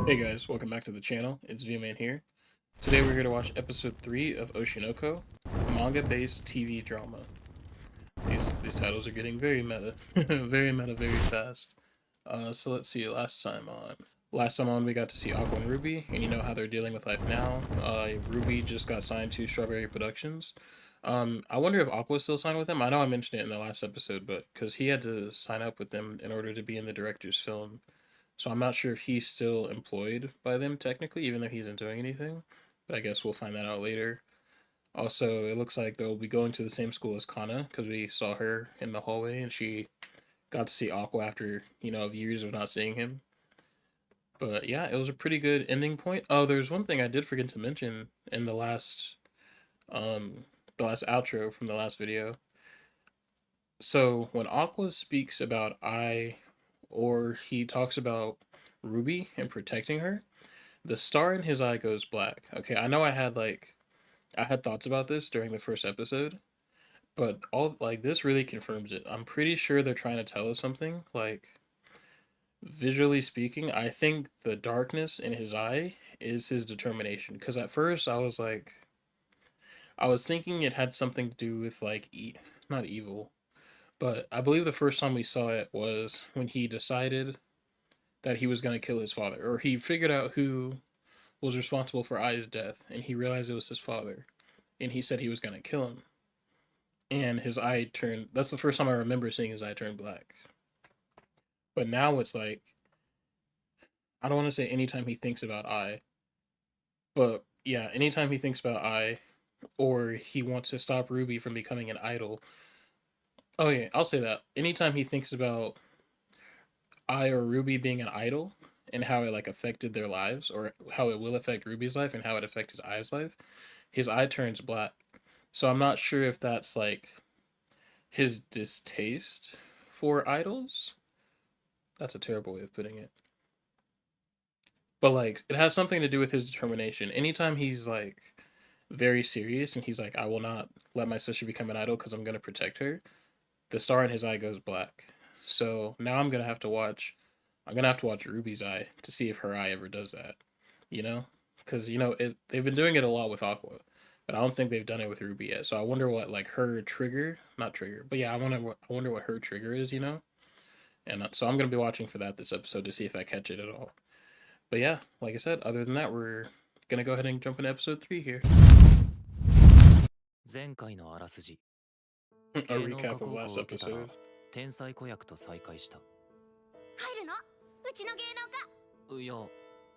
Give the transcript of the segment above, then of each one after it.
Hey guys, welcome back to the channel. It's V-Man here. Today we're here to watch episode 3 of Oshinoko, manga-based TV drama. These titles are getting very meta, very meta, very fast. So let's see. Last time on, we got to see Aqua and Ruby, and you know how they're dealing with life now. Ruby just got signed to Strawberry Productions. I wonder if Aqua's still signed with them. I know I mentioned it in the last episode, but because he had to sign up with them in order to be in the director's film. So I'm not sure if he's still employed by them technically, even though he isn't doing anything. But I guess we'll find that out later. Also, it looks like they'll be going to the same school as Kana because we saw her in the hallway and she got to see Aqua after, of years of not seeing him. But yeah, it was a pretty good ending point. Oh, there's one thing I did forget to mention in the last outro from the last video. So when Aqua speaks about or he talks about Ruby and protecting her, the star in his eye goes black. Okay, I know I had thoughts about this during the first episode, but all like this really confirms it. I'm pretty sure they're trying to tell us something. Like visually speaking, I think the darkness in his eye is his determination. Because at first I was thinking it had something to do with not evil, but I believe the first time we saw it was when he decided that he was going to kill his father, or he figured out who was responsible for Ai's death, and he realized it was his father, and he said he was going to kill him. And his eye turned, that's the first time I remember seeing his eye turn black. But now it's like, I don't want to say anytime he thinks about Ai, but yeah, anytime he thinks about Ai, or he wants to stop Ruby from becoming an idol. Oh yeah, I'll say that. Anytime he thinks about Ai or Ruby being an idol and how it like affected their lives, or how it will affect Ruby's life and how it affected Ai's life, his eye turns black. So I'm not sure if that's like his distaste for idols. That's a terrible way of putting it. But like it has something to do with his determination. Anytime he's like very serious and he's like, I will not let my sister become an idol because I'm gonna protect her, the star in his eye goes black. So now I'm gonna have to watch Ruby's eye to see if her eye ever does that. Because they've been doing it a lot with Aqua, but I don't think they've done it with Ruby yet. So I wonder what like her trigger, not trigger, but yeah, I wonder what her trigger is. And so I'm gonna be watching for that this episode to see if I catch it at all. But yeah, like I said, other than that, we're gonna go ahead and jump into episode 3 here. 前回のあらすじ A 芸能科 recap of 高校 last を受けたら episode. 天才子役と再会した入るの？うちの芸能いや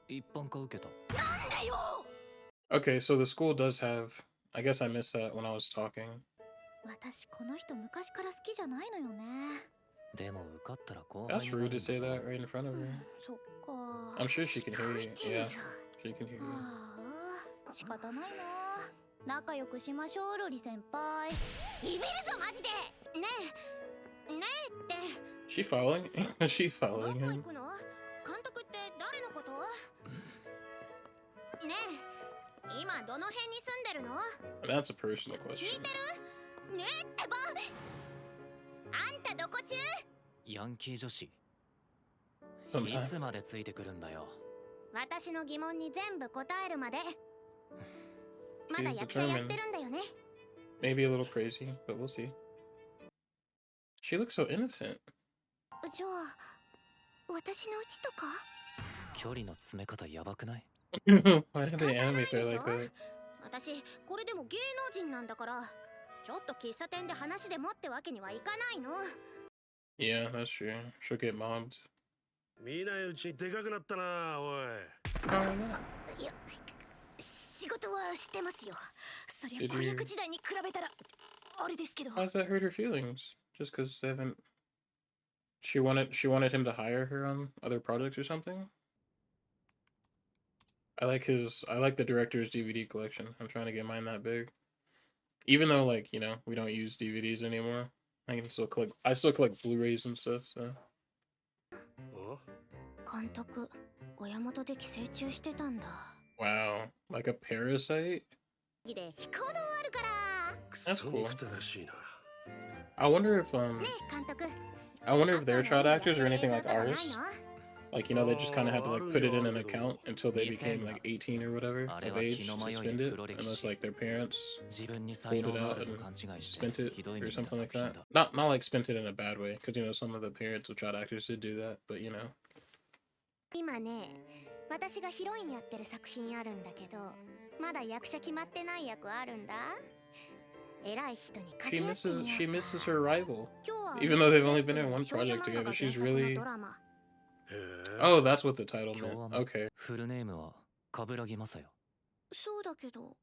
一般科受けた科なんだよ。 Okay, so the school does have. I guess I missed that when I was talking. 私この人昔から好きじゃないのよね。でも受かったら後輩 That's にな rude るん to だ say ぞ that right in front of her. そっか。 I'm sure she can hear you. 聞こえてる Yeah, ぞ。 she can hear you. ああ、仕方ないな。仲良くしましょう、ロリ先輩。ビビるぞマジで。ねえ、ねえって。 She following? Is she ど following こ行 him? くの？監督って誰のこと？ねえ、今どの辺に住んでるの？ That's a personal 聞い question. てる？ねえってば。あんたどこ中？ヤンキー女子い Sometimes. つまでついてくるんだよ私の疑問に全部答えるまで。まだ She's 役者やっ determined. てるんだよね。 Maybe a little crazy, but we'll see. She looks so innocent. じゃあ、私のうちとか？距離の詰め方やばくない Why do they animate her like that? 私、これでも芸能人なんだから、ちょっと喫茶店で話でもってわけにはいかないの。 Yeah, that's true. She'll get mobbed. 見ないうちにでかくなったな、おい。いや、仕事はしてますよ。そり Did ゃ子 you- 役時代に比べたら、あれですけど。 How does that hurt her feelings? Just because they haven't. She wanted him to hire her on other projects or something. I like the director's DVD collection. I'm trying to get mine that big. Even though we don't use DVDs anymore. I still collect Blu-rays and stuff, so. お監督、親元で寄生虫してたんだ。 Wow, like a parasite? で飛行道あるから。く That's そ cool. 憎たらしいな。I wonder if ねえ、監督。 I wonder if they're child actors or anything like あとの映像とかない ours. の？ Like, you know, they just kind of had to like put it in an account until they became like 18 or whatever of age to spend it, unless like their parents 自分に pulled 才 it 能があ out ると and 勘違いして spent it ひどい or 目見た something 作 like 品 that. だ Not like spent it in a bad way, because you know some of the parents of child actors did do that, but you know. 今ね、私がヒロインやってる作品あるんだけど、まだ役者決まってない役あるんだ。偉い人に掛 She け合ってみよう misses か。 she misses her rival, 今日は even though they've only ミ been ッ in チ one 少女 project 漫画が together. 原 She's 作の really ドラマ。へえ oh, that's what the title 今日 meant. は Okay. フルネームは冠城正也そうだけど。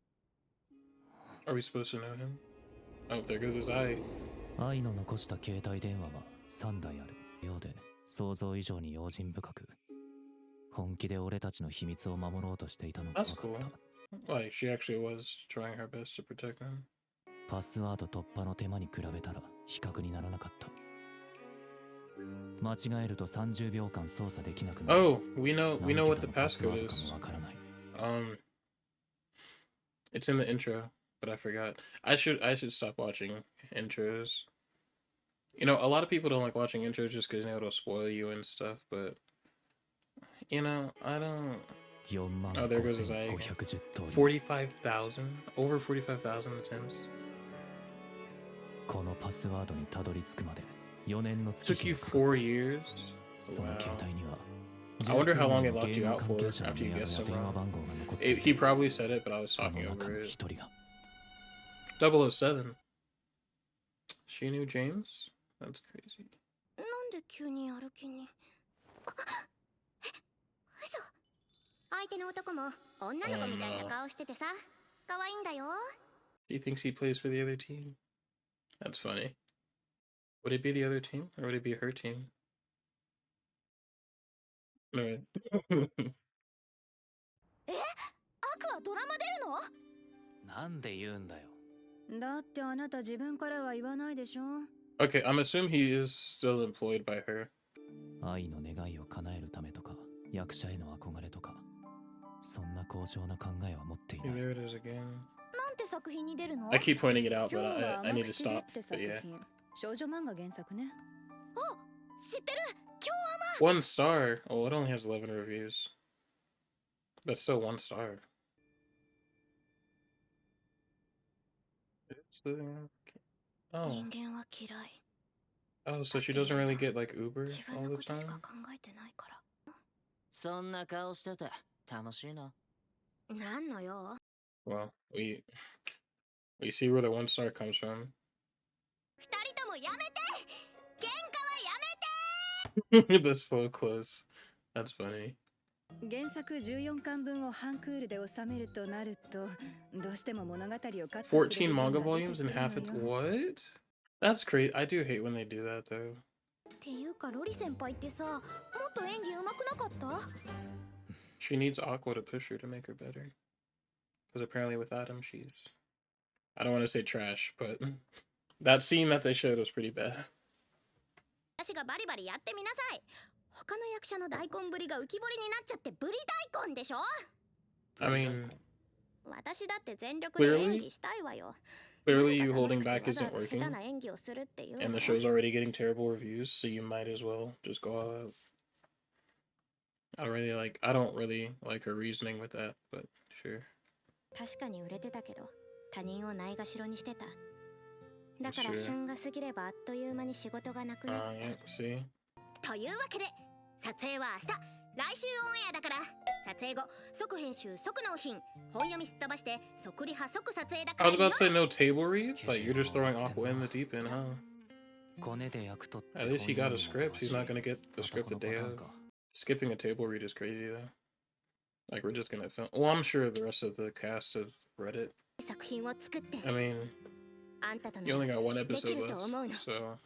Are we supposed to know him? Oh, there goes his eye. 愛の残した携帯電話は3台あるようで想像以上に用心深く本気で俺たちの秘密を守ろうとしていたのが That's 分かった cool. Like she actually was trying her best to protect them. パスワード突破の手間に比べたら比較にならなかった間違えると30秒間操作できなくなる Oh, we know what the パスワ passcode ードか is. もわからない It's in the intro, but I forgot. I should stop watching intros. You know, a lot of people don't like watching intros just because you know it'll spoil you and stuff, but you know, I don't. 4 Oh, there goes his eye. 510通り 45,000? Over 45,000 attempts? このパスワードにたどり着くまで4年の月 Took 日 you がかかった 4 years? その携 Wow. 帯には I wonder how long 十 it 数 locked 人 you の out 関 for 係者の after you メアド guessed や them 電話 wrong. 番号が残ってい He る probably said it, but I was その talking 中 over の it. 一人が 007. She knew James? That's crazy. なんで急にやる気に。嘘。相手の男も女の子みたいな顔しててさ、可愛いんだよ。 He thinks he plays for the other team. That's funny. Would it be the other team or would it be her team? No. アクアドラマ出るの？なんで言うんだよだってあなた自分からは言わないでしょ Okay, I'm assuming he is still employed by her. 愛の願いを叶えるためとか役者への憧れとかそんな高尚な考えは持ってい And ない there it is again. なんて作品に出るの？ I keep pointing it out, 今 but 日は I 甘 need 口 to で stop. って But 作 yeah. 品少女漫画原作ね知ってる。今 1 star. Oh, it only has 11 reviews. But still 1 star. Oh. 人間は嫌い。 Oh, so she doesn't really get like Uber 自分 all の the ことし time? か考えてないから。そんな顔してて楽しいな。なんのよ。 Well, we see where the 1 star comes from. 二人ともやめて。喧嘩はやめて。 The slow close. That's funny. 原作14巻分を半クールで収めるとなるとどうしても物語をカットする14 manga volumes and half it. What? That's crazy. I do hate when they do that though. っていうかロリ先輩ってさ、もっと演技上手くなかった？ She needs Aqua to push her to make her better. Because apparently without him, she's... I don't want to say trash, but that scene that they showed was pretty bad. 私がバリバリやってみなさい。他の役者の大根ぶりが浮き彫りになっちゃってブリ大根でしょ？ I mean, 私だって全力で演技したいわよ。 clearly you holding back isn't 下 working. 手な演技をするっていうの？ And the show's already getting terrible reviews, so you might as well just go all out. I don't really like her reasoning with that, but sure. 確かに売れてたけど、他人をないがしろにしてた。だから Sure. 旬が過ぎればあっという間に仕事がなくなっ Yeah, see? た。というわけで、撮影は明日、来週オンエアだから、撮影後、即編集即納品、本読みすっ飛ばして、即リハ即撮影だか I ら was いいよ。 about to say no table read? Like, you're just throwing Aqua in the deep end, huh? コネで役取って At least he got a 本読む script. のと He's not gonna get the また script こ the のパ day ター of. ンか Skipping a table read is crazy, though. Like, we're just gonna film. Well, I'm sure the rest of the cast have read it. 作品を作って、 I mean, あんたと you の only got 1 episode できると思うの。 left, so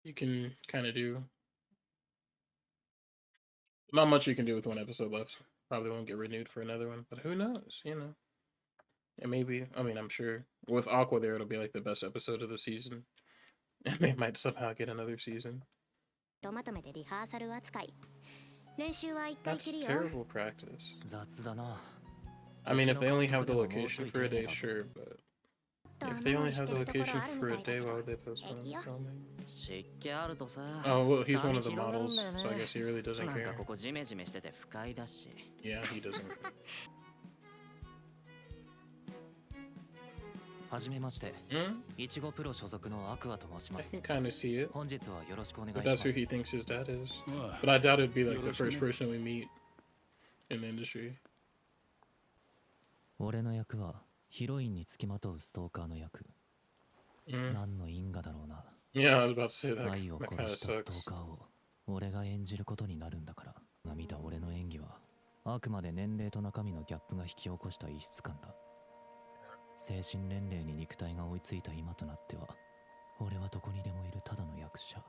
you can kind of do. Not much you can do with 1 episode left. Probably won't get renewed for another one, but who knows, you know? And maybe, I mean, I'm sure with Aqua there, it'll be like the best episode of the season. And they might somehow get another season. とまとめてリハーサル扱い。練習は一回 That's きりよ。 terrible practice. 雑だな I mean, if they only have the location for a day, sure, but if they only have the location for a day, why would they postpone filming? 湿気あるとさ。 Oh, well, he's one 髪 of the 広がるん models, だよね。 so I guess he really doesn't なんか care. ここジメジメしてて不快だし。 Yeah, he doesn't. はじめまして。 Hmm? いちごプロ所属のアクアと申し I ます。 can kind of see it, 本日はよろしくお願い but しま that's who す。 he thinks his dad is. ああ But I doubt it'd be like the Yoroshiku first ne. person we meet in the industry. 俺の役はヒロインにつきまとうストーカーの役。 Mm. 何の因果だろうな。 Yeah, I was about to say that. 愛を That 殺 kind of したストー sucks. カーを俺が演じることになるんだから。が見た俺の演技はあくまで年齢と中身のギャップが引き起こした異質感だ。精神年齢に肉体が追いついた今となっては、俺はどこにでもいるただの役者。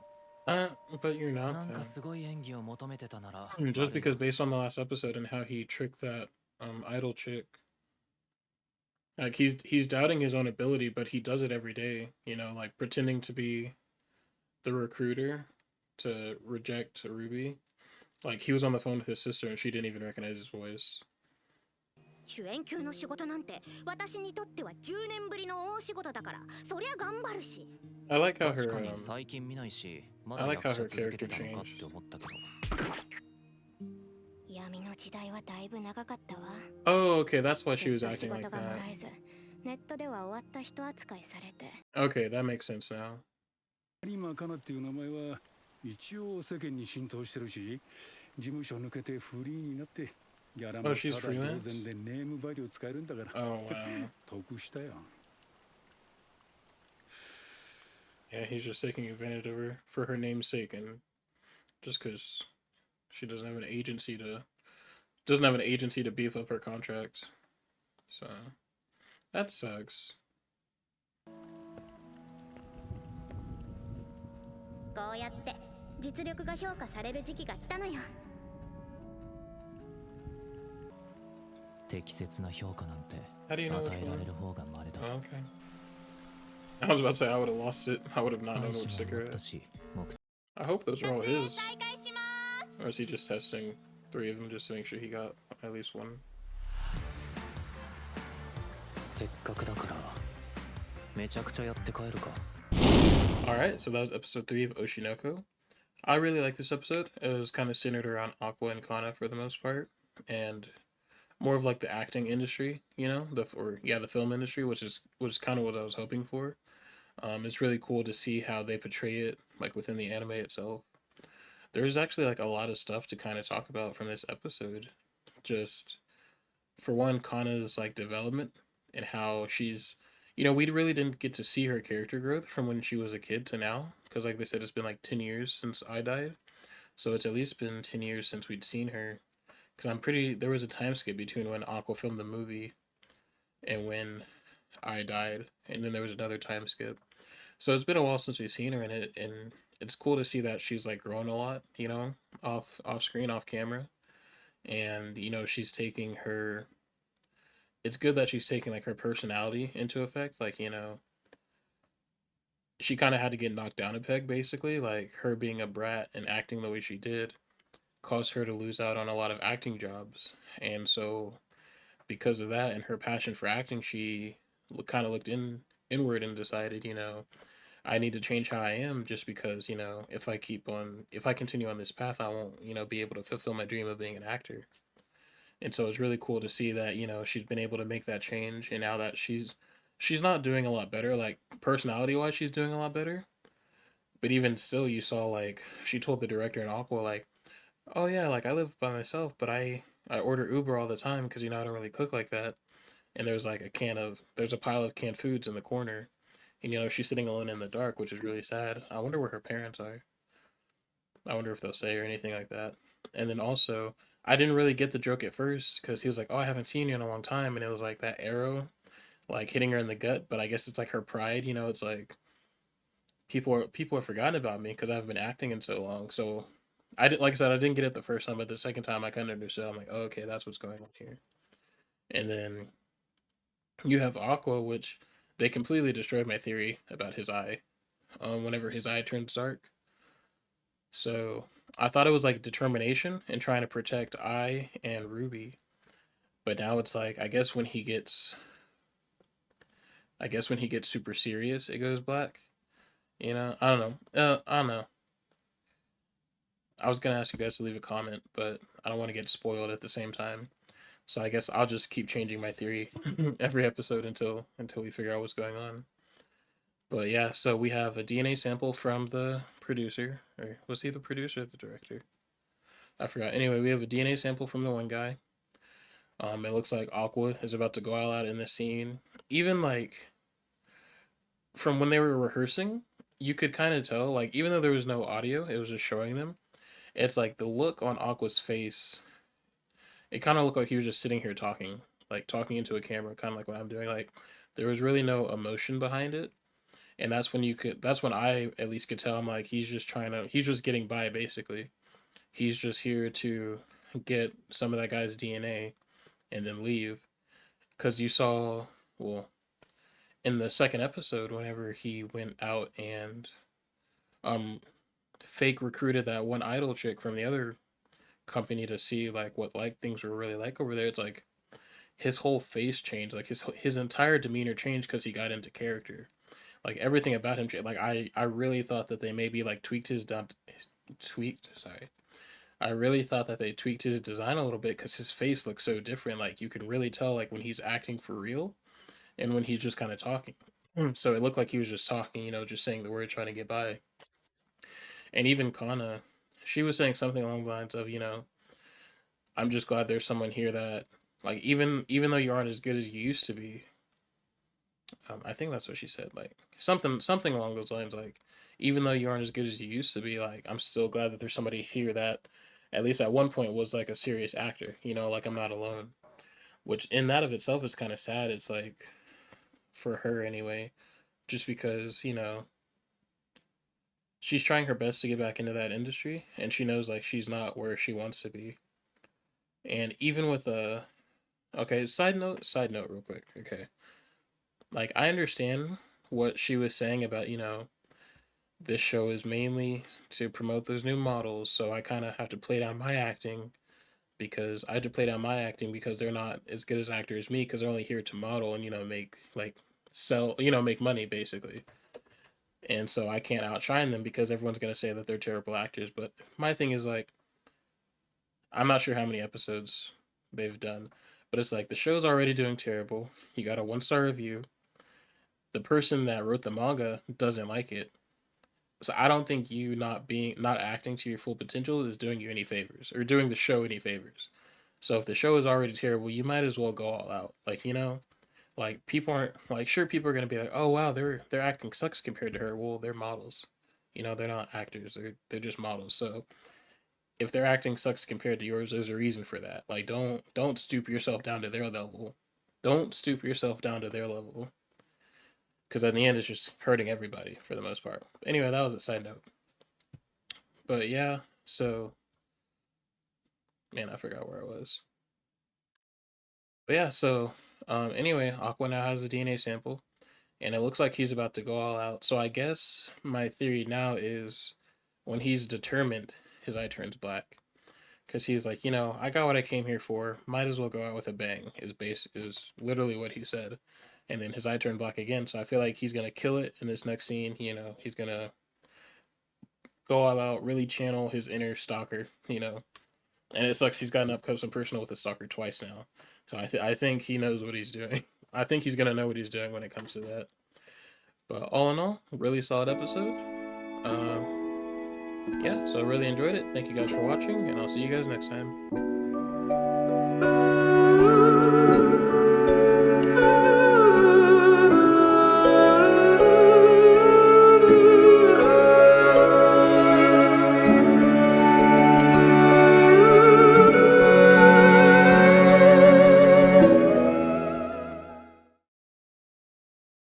But you're な not んか though. すごい演技を求めてたなら。 Just because based on the last episode and how he tricked that idol chick. Like he's doubting his own ability, but he does it every day, you know, like pretending to be the recruiter to reject Ruby. Like he was on the phone with his sister and she didn't even recognize his voice. 主演級の仕事なんて私にとっては10年ぶりの大仕事だから、そりゃ頑張るし。 I like how 確 her かに最近見ないし、まだ I like 役 how 者 her 続けて character たのかっ changed. て思ったけど。闇の時代はだいぶ長かったわ。 Oh, okay, that's why she was ずっと仕 acting like 事がも that. らえず、ネットでは終わった人扱いされて。 Okay, that makes sense now. 今カナっていう名前は一応世間に浸透してるし、事務所抜けてフリーになってギャラも Oh, she's ただ freelance? 同然でネームバリュー使えるんだから Oh, wow. 得したよ。 Yeah, he's just taking advantage of her for her name's sake and just because she doesn't have an agency to beef up her contracts. So that sucks. こうやって実力が評価される時期が来たのよ。適切な評価なんて How do you know 与 which えら one? れる方が稀だ。 Oh, okay. I was about to say I would have lost it. I would have not 三 known 種 which も sticker 持 it った is. し、目 I hope those are all his. 再開します。 Or is he just testing 3 of them just to make sure he got at least one? せっかくだからめちゃくちゃやって帰るか。 Alright, so that was episode 3 of Oshinoko. I really like this episode. It was kind of centered around Aqua and Kana for the most part. And more of like the acting industry, you know, the film industry, which is kind of what I was hoping for. It's really cool to see how they portray it like within the anime itself. There's actually like a lot of stuff to kind of talk about from this episode. Just for one, Kana's like development and how she's, you know, we really didn't get to see her character growth from when she was a kid to now, because like they said, it's been like 10 years since I died, so it's at least been 10 years since we'd seen her. Because there was a time skip between when Aqua filmed the movie and when I died, and then there was another time skip. So it's been a while since we've seen her in it, and it's cool to see that she's like grown a lot, you know, off screen, off camera, and you know she's taking her. It's good that she's taking like her personality into effect, like you know. She kind of had to get knocked down a peg, basically, like her being a brat and acting the way she did caused her to lose out on a lot of acting jobs. And so because of that and her passion for acting, she kind of looked inward and decided, you know, I need to change how I am, just because, you know, if I continue on this path, I won't, you know, be able to fulfill my dream of being an actor. And so it's really cool to see that, you know, she's been able to make that change, and now that she's not doing a lot better, like personality wise she's doing a lot better. But even still, you saw like she told the director in Aqua, like, oh yeah, like I live by myself, but I order Uber all the time because, you know, I don't really cook like that. And there's like there's a pile of canned foods in the corner, and you know she's sitting alone in the dark, which is really sad. I wonder where her parents are. I wonder if they'll say or anything like that. And then also, I didn't really get the joke at first because he was like, oh, I haven't seen you in a long time, and it was like that arrow like hitting her in the gut. But I guess it's like her pride, you know. It's like people have forgotten about me because I've been acting in so long. So like I said, I didn't get it the first time, but the second time I kind of understood. I'm like, oh, okay, that's what's going on here. And then you have Aqua, which they completely destroyed my theory about his eye. Whenever his eye turns dark. So I thought it was like determination and trying to protect I and Ruby. But now it's like, I guess when he gets super serious, it goes black. You know, I don't know. I don't know. I was gonna ask you guys to leave a comment, but I don't want to get spoiled at the same time. So I guess I'll just keep changing my theory every episode until we figure out what's going on. But yeah, so we have a DNA sample from the producer, or was he the producer or the director? I forgot. Anyway, we have a DNA sample from the one guy. It looks like Aqua is about to go all out in this scene. Even like from when they were rehearsing, you could kind of tell, like, even though there was no audio, it was just showing them. It's like the look on Aqua's face, it kind of looked like he was just sitting here talking, like talking into a camera, kind of like what I'm doing. Like, there was really no emotion behind it. And that's when I at least could tell. I'm like, he's just getting by basically. He's just here to get some of that guy's DNA and then leave. Because you saw, well, in the second episode, whenever he went out and um fake recruited that one idol chick from the other company to see like what like things were really like over there, it's like his whole face changed, like his entire demeanor changed because he got into character. Like everything about him, like I really thought that they maybe like tweaked. Sorry, I really thought that they tweaked his design a little bit because his face looks so different. Like you can really tell like when he's acting for real and when he's just kind of talking. So it looked like he was just talking, you know, just saying the word, trying to get by. And even Kana, she was saying something along the lines of, you know, I'm just glad there's someone here that, like, even though you aren't as good as you used to be, I think that's what she said, like something along those lines, like, even though you aren't as good as you used to be, like, I'm still glad that there's somebody here that, at least at one point, was like a serious actor, you know, like I'm not alone. Which in that of itself is kind of sad. It's like for her anyway, just because you know she's trying her best to get back into that industry, and she knows like she's not where she wants to be. And even with a okay, side note, real quick. Okay, like I understand what she was saying about you know this show is mainly to promote those new models, so I kind of have to play down my acting because I had to play down my acting because they're not as good as actors as me because they're only here to model and you know make like sell you know make money basically. And so I can't outshine them because everyone's gonna say that they're terrible actors. But my thing is like I'm not sure how many episodes they've done, but it's like the show's already doing terrible. You got a 1-star review. The person that wrote the manga doesn't like it. So I don't think you not acting to your full potential is doing you any favors or doing the show any favors. So if the show is already terrible, you might as well go all out. Like, you know, like people aren't like sure people are gonna be like, oh wow, their acting sucks compared to her. Well, they're models. You know, they're not actors. They're just models. So if their acting sucks compared to yours, there's a reason for that. Like don't stoop yourself down to their level. Don't stoop yourself down to their level. Because in the end, it's just hurting everybody for the most part. Anyway, that was a side note. But yeah, so man, I forgot where I was. But yeah, so anyway, Aqua now has a DNA sample, and it looks like he's about to go all out. So I guess my theory now is when he's determined, his eye turns black because he's like, you know, I got what I came here for. Might as well go out with a bang. Is literally what he said, and then his eye turned black again. So I feel like he's gonna kill it in this next scene. You know, he's gonna go all out, really channel his inner stalker. You know, and it sucks he's gotten up close and personal with the stalker twice now. So I think he knows what he's doing. I think he's gonna know what he's doing when it comes to that. But all in all, really solid episode. Yeah, so I really enjoyed it. Thank you guys for watching, and I'll see you guys next time.